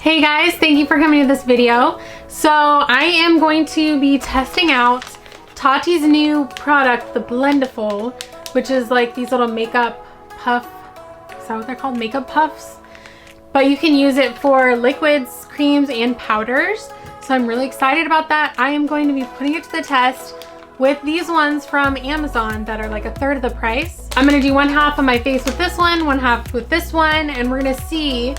Hey guys, thank you for coming to this video. So I am going to be testing out Tati's new product, the Blendiful, which is like these little makeup puff, is that what they're called? Makeup puffs? But you can use it for liquids, creams, and powders. So I'm really excited about that. I am going to be putting it to the test with these ones from Amazon that are like a third of the price. I'm gonna do one half of my face with this one half with this one, and we're gonna see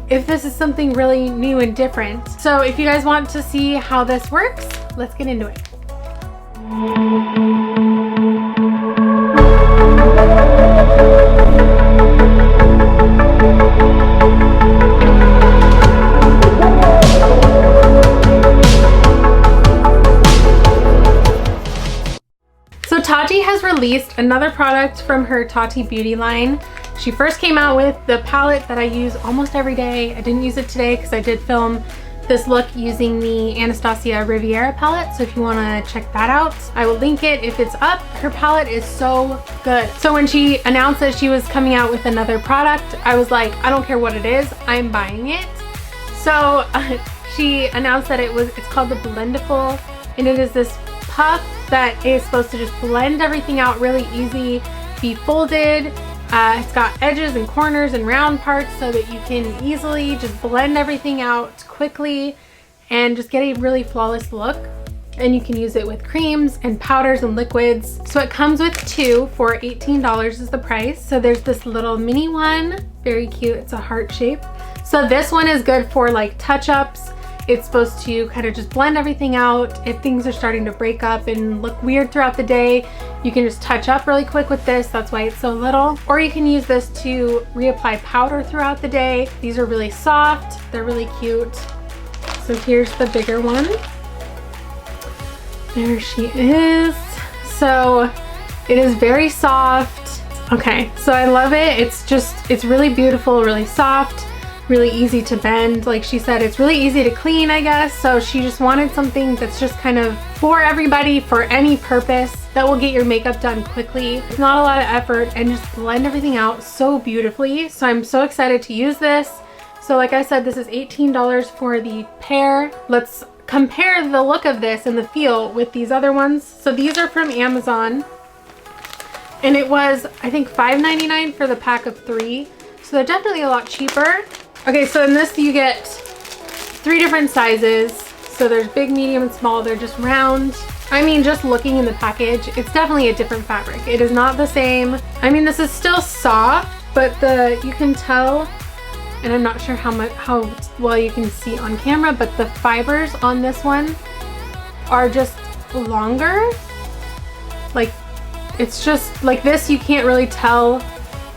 if this is something really new and different. So if you guys want to see how this works, let's get into it. So Tati has released another product from her Tati Beauty line. She first came out with the palette that I use almost every day. I didn't use it today because I did film this look using the Anastasia Riviera palette. So if you want to check that out, I will link it if it's up. Her palette is so good. So when she announced that she was coming out with another product, I was like, I don't care what it is, I'm buying it. So she announced that it's called the Blendiful, and it is this puff that is supposed to just blend everything out really easy, be folded. It's got edges and corners and round parts so that you can easily just blend everything out quickly and just get a really flawless look. And you can use it with creams and powders and liquids. So it comes with two for $18 is the price. So there's this little mini one, very cute. It's a heart shape. So this one is good for like touch-ups. It's supposed to kind of just blend everything out. If things are starting to break up and look weird throughout the day, you can just touch up really quick with this. That's why it's so little. Or you can use this to reapply powder throughout the day. These are really soft. They're really cute. So here's the bigger one. There she is. So it is very soft. Okay, so I love it. It's really beautiful, really soft. Really easy to bend. Like she said, it's really easy to clean, I guess. So she just wanted something that's just kind of for everybody, for any purpose, that will get your makeup done quickly. It's not a lot of effort and just blend everything out so beautifully. So I'm so excited to use this. So like I said, this is $18 for the pair. Let's compare the look of this and the feel with these other ones. So these are from Amazon, and it was, I think, $5.99 for the pack of 3. So they're definitely a lot cheaper. Okay, so in this you get 3 different sizes. So there's big, medium, and small. They're just round. I mean, just looking in the package, it's definitely a different fabric. It is not the same. I mean, this is still soft, but you can tell, and I'm not sure how well you can see on camera, but the fibers on this one are just longer. Like, it's just like this, you can't really tell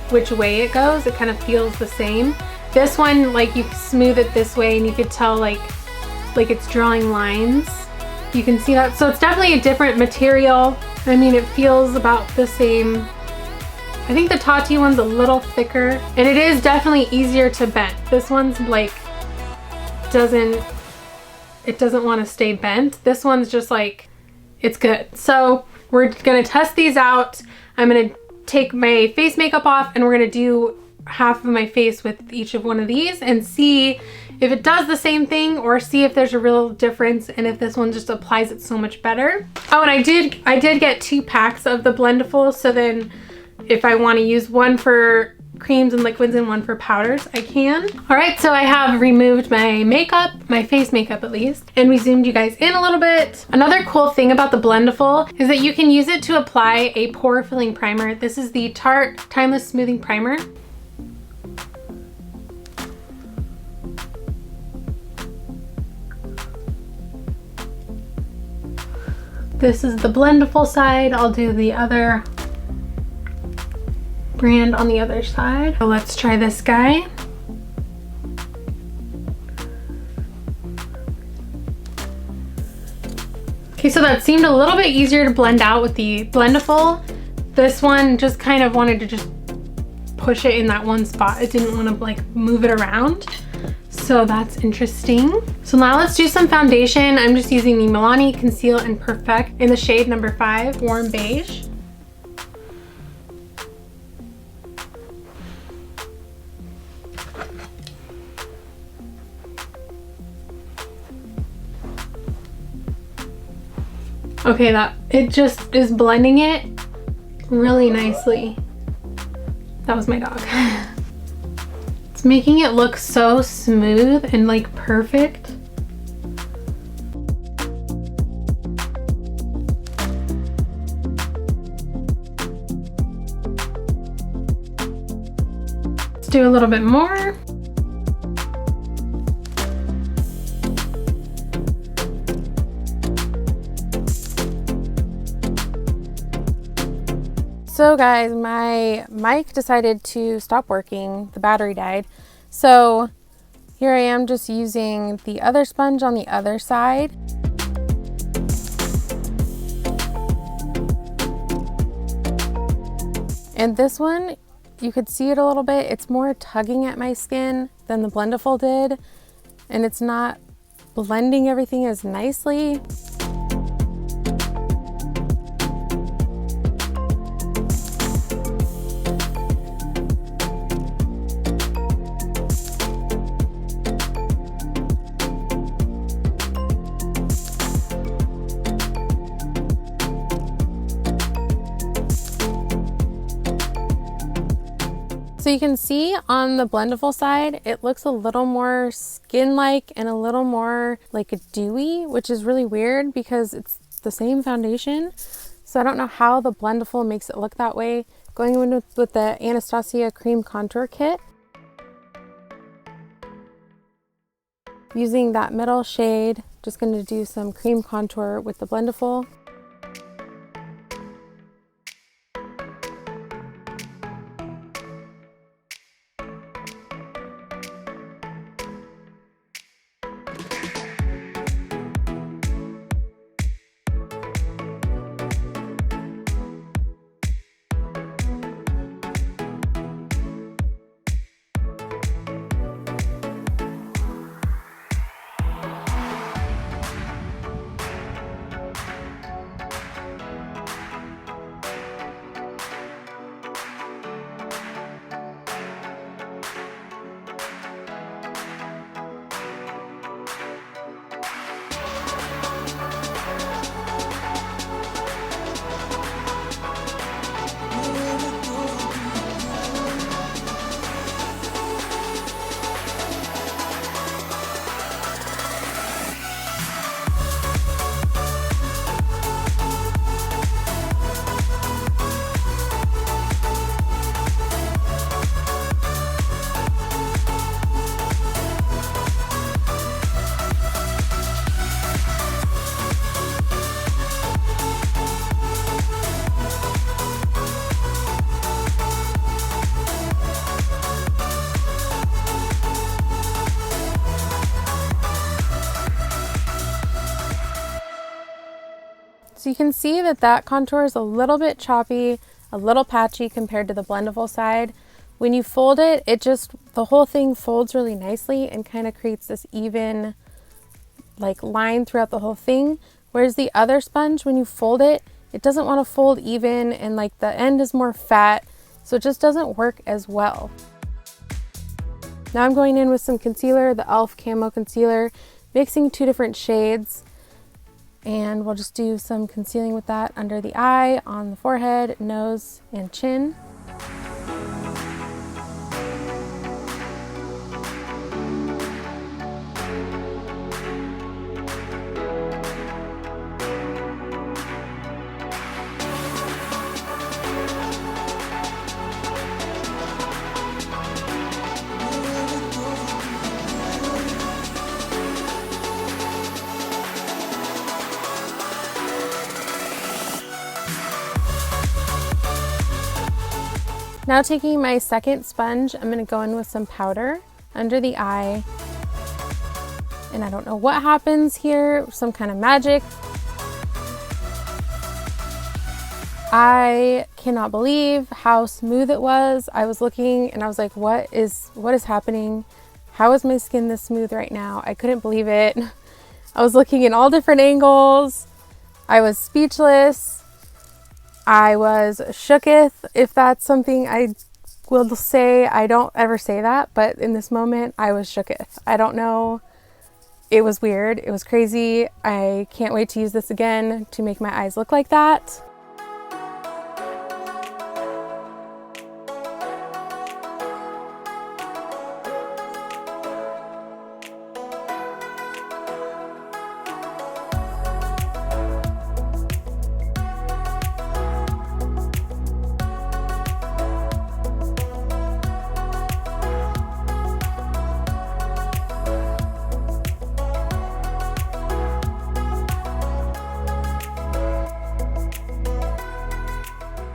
which way it goes. It kind of feels the same. This one, like, you smooth it this way and you could tell like it's drawing lines. You can see that. So it's definitely a different material. I mean, it feels about the same. I think the Tati one's a little thicker, and it is definitely easier to bend. This one's like doesn't want to stay bent. This one's just like, it's good. So we're gonna test these out. I'm gonna take my face makeup off, and we're gonna do half of my face with each of one of these and see if it does the same thing, or see if there's a real difference and if this one just applies it so much better. Oh, and I did get 2 packs of the Blendiful, so then if I want to use one for creams and liquids and one for powders, I can. All right, so I have removed my makeup, my face makeup at least, and we zoomed you guys in a little bit. Another cool thing about the Blendiful is that you can use it to apply a pore filling primer. This is the Tarte Timeless Smoothing Primer. This is the Blendiful side. I'll do the other brand on the other side. So let's try this guy. Okay, so that seemed a little bit easier to blend out with the Blendiful. This one just kind of wanted to just push it in that one spot. It didn't want to like move it around. So that's interesting. So now let's do some foundation. I'm just using the Milani Conceal and Perfect in the shade number 5, Warm Beige. Okay, it just is blending it really nicely. That was my dog. It's making it look so smooth and like perfect. Let's do a little bit more. So guys, my mic decided to stop working. The battery died. So here I am just using the other sponge on the other side. And this one, you could see it a little bit. It's more tugging at my skin than the Blendiful did. And it's not blending everything as nicely. So you can see on the Blendiful side, it looks a little more skin-like and a little more like a dewy, which is really weird because it's the same foundation. So I don't know how the Blendiful makes it look that way. Going in with the Anastasia Cream Contour Kit. Using that middle shade, just going to do some cream contour with the Blendiful. So you can see that that contour is a little bit choppy, a little patchy compared to the Blendiful side. When you fold it, the whole thing folds really nicely and kind of creates this even like line throughout the whole thing. Whereas the other sponge, when you fold it, it doesn't want to fold even and like the end is more fat. So it just doesn't work as well. Now I'm going in with some concealer, the e.l.f. Camo Concealer, mixing 2 different shades. And we'll just do some concealing with that under the eye, on the forehead, nose, and chin. Now taking my second sponge, I'm going to go in with some powder under the eye. And I don't know what happens here, some kind of magic. I cannot believe how smooth it was. I was looking and I was like, what is happening? How is my skin this smooth right now? I couldn't believe it. I was looking in all different angles. I was speechless. I was shooketh, if that's something I will say. I don't ever say that, but in this moment, I was shooketh. I don't know It was weird. It was crazy. I can't wait to use this again to make my eyes look like that.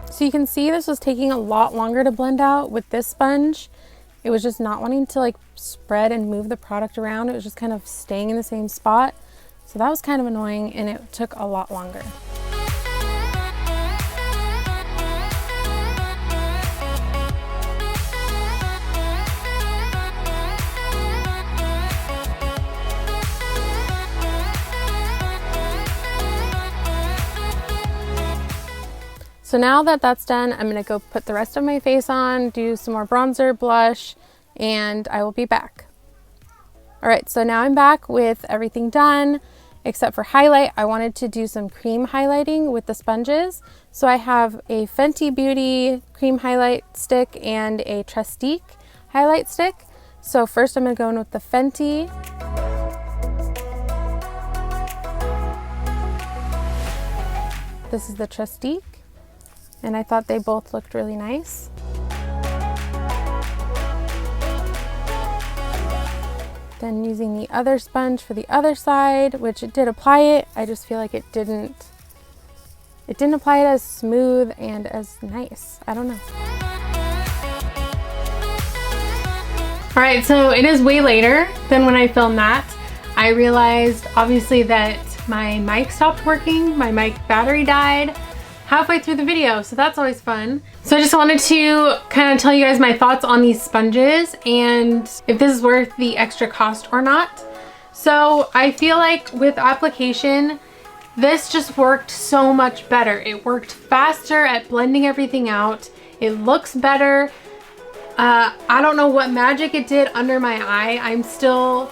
So you can see this was taking a lot longer to blend out with this sponge. It was just not wanting to like spread and move the product around. It was just kind of staying in the same spot. So that was kind of annoying and it took a lot longer. So now that that's done, I'm gonna go put the rest of my face on, do some more bronzer, blush, and I will be back. All right, so now I'm back with everything done, except for highlight. I wanted to do some cream highlighting with the sponges. So I have a Fenty Beauty cream highlight stick and a Trestique highlight stick. So first I'm gonna go in with the Fenty. This is the Trestique. And I thought they both looked really nice. Then using the other sponge for the other side, which it did apply it, I just feel like it didn't apply it as smooth and as nice. I don't know. All right, so it is way later than when I filmed that. I realized obviously that my mic stopped working, my mic battery died halfway through the video, so that's always fun. So I just wanted to kind of tell you guys my thoughts on these sponges and if this is worth the extra cost or not. So I feel like with application, this just worked so much better. It worked faster at blending everything out. It looks better. I don't know what magic it did under my eye. I'm still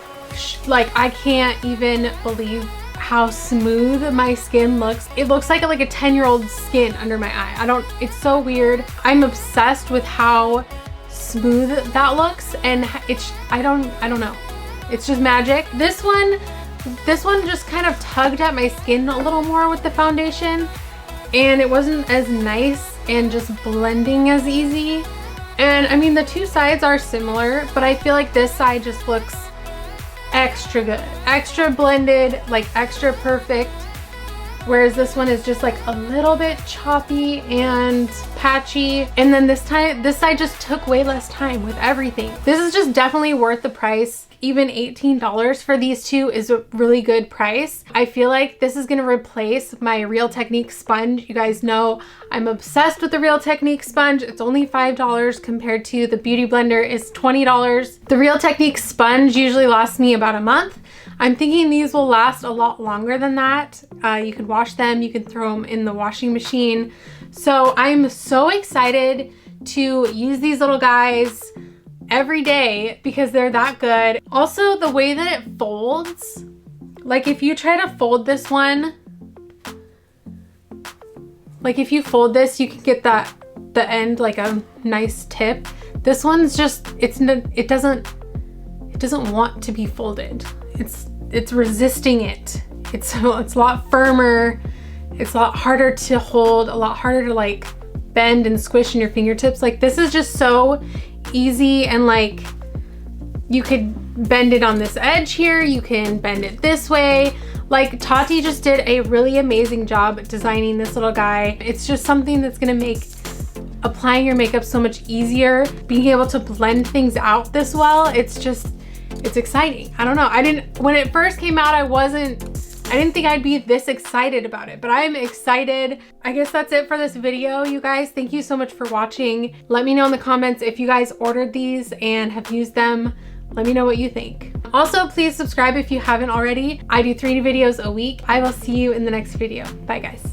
like, I can't even believe how smooth my skin looks. It looks like a 10-year-old skin under my eye. It's so weird. I'm obsessed with how smooth that looks, and I don't know. It's just magic. This one just kind of tugged at my skin a little more with the foundation, and it wasn't as nice and just blending as easy. And I mean, the two sides are similar, but I feel like this side just looks extra good, extra blended, like extra perfect, whereas this one is just like a little bit choppy and patchy. And then this side just took way less time with everything. This is just definitely worth the price. Even $18 for these two is a really good price. I feel like this is gonna replace my Real Technique sponge. You guys know I'm obsessed with the Real Technique sponge. It's only $5 compared to the Beauty Blender is $20. The Real Technique sponge usually lasts me about a month. I'm thinking these will last a lot longer than that. You can wash them, you can throw them in the washing machine. So I'm so excited to use these little guys every day because they're that good. Also, the way that it folds, like if you try to fold this one, like if you fold this, you can get the end like a nice tip. This one's just, it doesn't want to be folded. It's resisting it. It's a lot firmer. It's a lot harder to hold, a lot harder to like bend and squish in your fingertips. Like this is just so easy, and like you could bend it on this edge here, you can bend it this way. Like Tati just did a really amazing job designing this little guy. It's just something that's gonna make applying your makeup so much easier, being able to blend things out this well. It's exciting. I don't know, when it first came out, I didn't think I'd be this excited about it, but I'm excited. I guess that's it for this video, you guys. Thank you so much for watching. Let me know in the comments if you guys ordered these and have used them. Let me know what you think. Also, please subscribe if you haven't already. I do 3 videos a week. I will see you in the next video. Bye, guys.